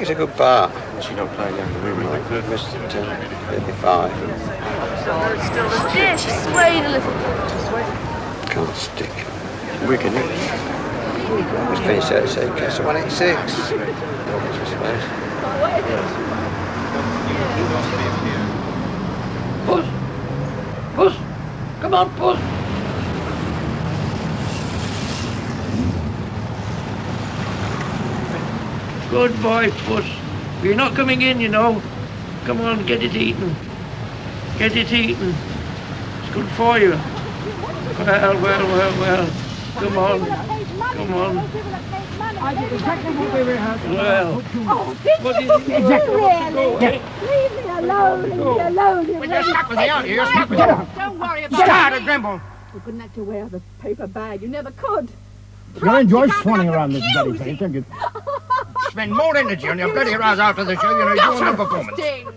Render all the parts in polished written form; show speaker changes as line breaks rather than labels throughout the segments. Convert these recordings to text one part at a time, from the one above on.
a good bar.
She not playing younger women.
Must have turned 35.
Yeah, she swayed a little.
Can't stick.
Wicked, isn't it?
It's finished at the same case. 186. I suppose.
Puss! Puss! Come on, Puss! Good boy, Puss. You're not coming in, you know. Come on, get it eaten. Get it eaten. It's good for you. Well. Come on. Come on.
I did exactly what we rehearsed.
Well.
Oh, did you?
Exactly.
Really? Leave me alone. Leave me alone.
Well, you're stuck with me, aren't you? You're stuck with me.
Don't worry about it.
Start it, Grimble.
You couldn't have to wear the paper bag. You never could.
You'll enjoy swanning around this bloody place, don't you?
Spend more energy on your bloody hours after the show than you do on the performance.
Sting.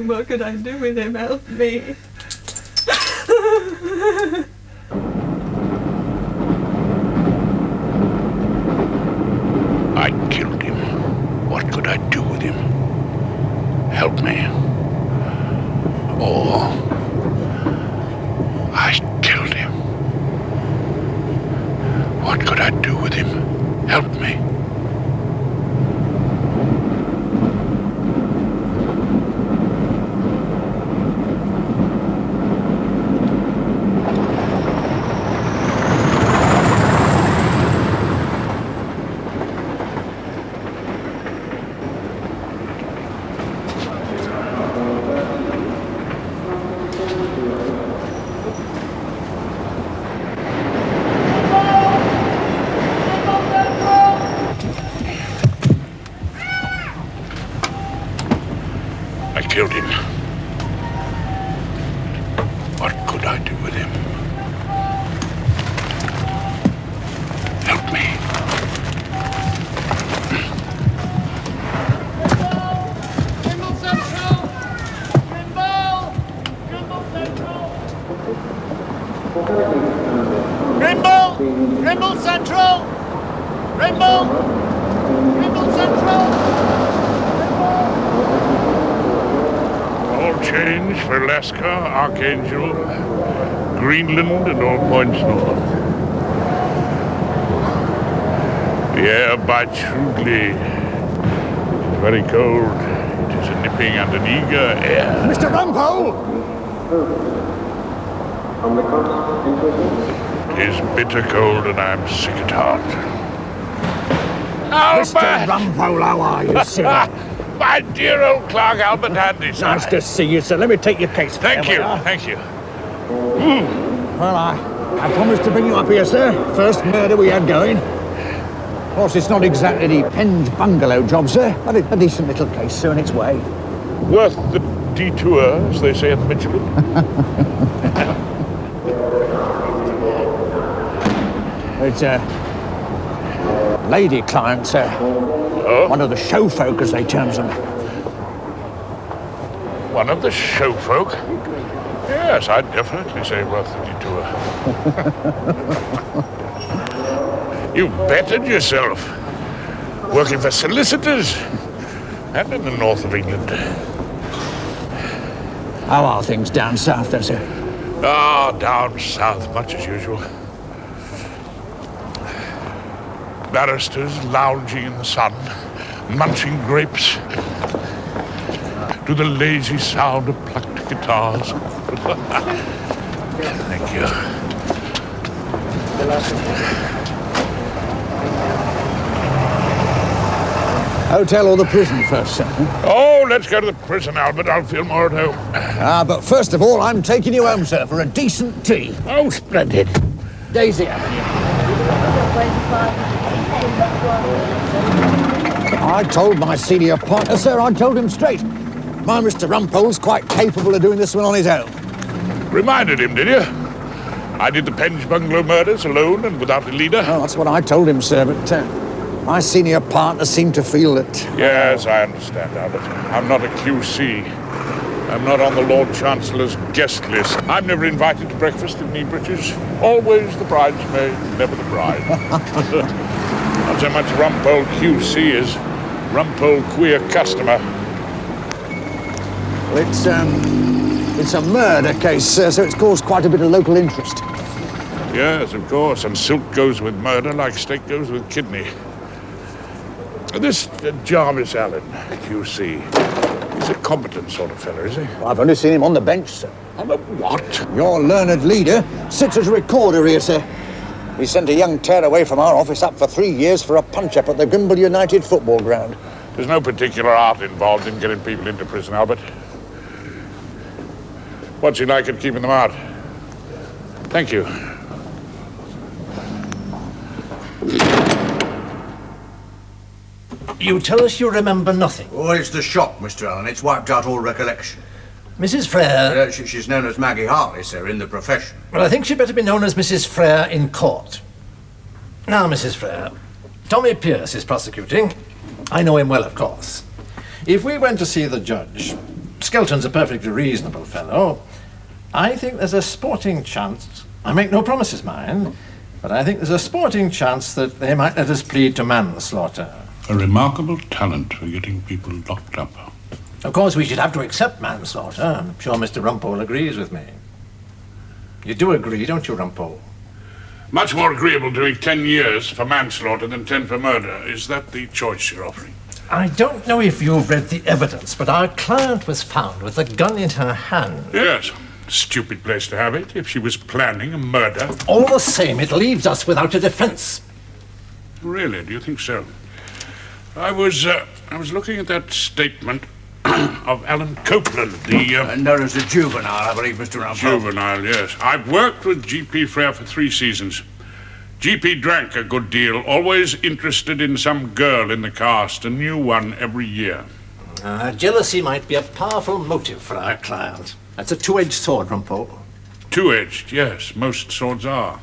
What could I do with him? Help me.
I killed him. What could I do with him? Help me. Or I killed him. What could I do with him? Help me. Killed him. What could I do with him? Help me.
Rimble Central! Rimble Central! Rimble Central! Rimble Central!
All change for Alaska, Archangel, Greenland, and all points north. The air bites shrewdly. It's very cold. It is a nipping and an eager air.
Mr. Rumpole!
It is bitter cold, and I'm sick at heart.
Mr. Rumpole, how are you, sir?
My dear old Clerk Albert Handy, sir.
Nice to see you, sir. Let me take your case.
Thank you.
Well, I promised to bring you up here, sir. First murder we had going. Of course, it's not exactly the Penn's bungalow job, sir, but a decent little case, sir, in its way.
Worth the detour, as they say at Michelin.
It's a lady client, sir.
Oh?
One of the show folk, as they terms them.
One of the show folk? Yes, I'd definitely say worth the detour. You bettered yourself. Working for solicitors. And in the north of England.
How are things down south, though, sir?
Ah, down south, much as usual. Barristers lounging in the sun, munching grapes, to the lazy sound of plucked guitars. Thank you.
Hotel or the prison first, sir?
Oh, let's go to the prison, Albert. I'll feel more at home.
But first of all, I'm taking you home, sir, for a decent tea.
Oh, splendid.
Daisy Avenue. I told my senior partner, sir, I told him straight. My Mr. Rumpole's quite capable of doing this one on his own.
Reminded him, did you? I did the Penge bungalow murders alone and without a leader.
Well, that's what I told him, sir, but my senior partner seemed to feel that...
Yes, I understand, Albert. I'm not a QC. I'm not on the Lord Chancellor's guest list. I'm never invited to breakfast in knee breeches. Always the bridesmaid, never the bride. Not so much Rumpole QC as Rumpole queer customer.
Well, it's a murder case, sir, so it's caused quite a bit of local interest.
Yes, of course, and silk goes with murder like steak goes with kidney. This Jarvis Allen, QC, he's a competent sort of fellow, is he?
Well, I've only seen him on the bench, sir.
On the what?
Your learned leader sits as recorder here, sir. He sent a young tear away from our office up for 3 years for a punch-up at the Grimble United football ground.
There's no particular art involved in getting people into prison, Albert. What's he like at keeping them out? Thank you.
You tell us you remember nothing.
Oh, it's the shock, Mr. Allen. It's wiped out all recollection.
Mrs. Frere...
She's known as Maggie Hartley, sir, in the profession.
Well, I think she'd better be known as Mrs. Frere in court. Now, Mrs. Frere, Tommy Pierce is prosecuting. I know him well, of course. If we went to see the judge, Skelton's a perfectly reasonable fellow. I think there's a sporting chance, I make no promises, mind, but I think there's a sporting chance that they might let us plead to manslaughter.
A remarkable talent for getting people locked up.
Of course, we should have to accept manslaughter. I'm sure Mr. Rumpole agrees with me. You do agree, don't you, Rumpole?
Much more agreeable doing 10 years for manslaughter than 10 for murder. Is that the choice you're offering?
I don't know if you've read the evidence, but our client was found with a gun in her hand.
Yes. Stupid place to have it, if she was planning a murder.
All the same, it leaves us without a defense.
Really? Do you think so? I was looking at that statement of Alan Copeland, the...
known as a juvenile, I believe, Mr. Rumpole.
Juvenile, yes. I've worked with G.P. Frere for 3 seasons. G.P. drank a good deal, always interested in some girl in the cast, a new one every year.
Jealousy might be a powerful motive for our client. That's a two-edged sword, Rumpole.
Two-edged, yes. Most swords are.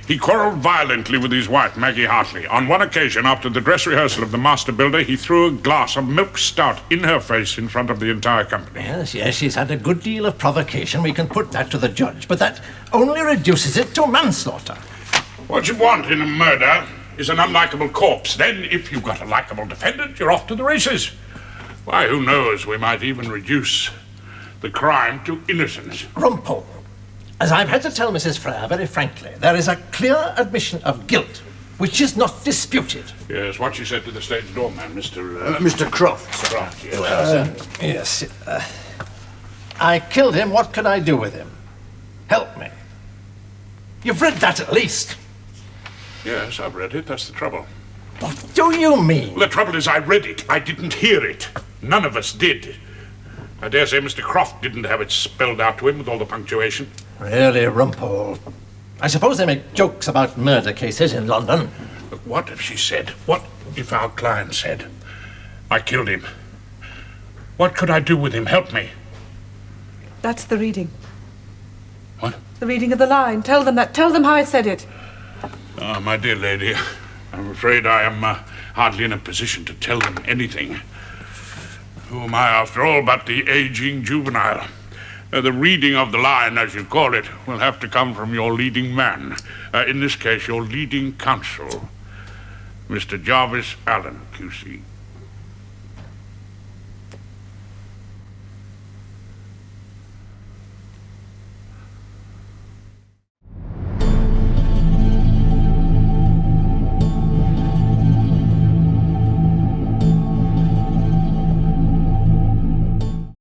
He quarrelled violently with his wife, Maggie Hartley. On one occasion, after the dress rehearsal of the Master Builder, he threw a glass of milk stout in her face in front of the entire company.
Yes, she's had a good deal of provocation. We can put that to the judge, but that only reduces it to manslaughter.
What you want in a murder is an unlikable corpse. Then, if you've got a likable defendant, you're off to the races. Why, who knows, we might even reduce the crime to innocence.
Rumpole, as I've had to tell Mrs. Frere very frankly, there is a clear admission of guilt, which is not disputed.
Yes, what she said to the stage doorman,
Mr. Croft.
Croft, yes.
Yes. I killed him. What could I do with him? Help me. You've read that at least.
Yes, I've read it. That's the trouble.
What do you mean?
Well, the trouble is I read it. I didn't hear it. None of us did. I dare say Mr. Croft didn't have it spelled out to him with all the punctuation.
Really, Rumpole. I suppose they make jokes about murder cases in London.
But what if she said, what if our client said, I killed him? What could I do with him? Help me.
That's the reading.
What?
The reading of the line. Tell them that. Tell them how I said it.
Ah, my dear lady, I'm afraid I am hardly in a position to tell them anything. Who am I, after all, but the aging juvenile? The reading of the line, as you call it, will have to come from your leading man. In this case, your leading counsel, Mr. Jarvis Allen, QC.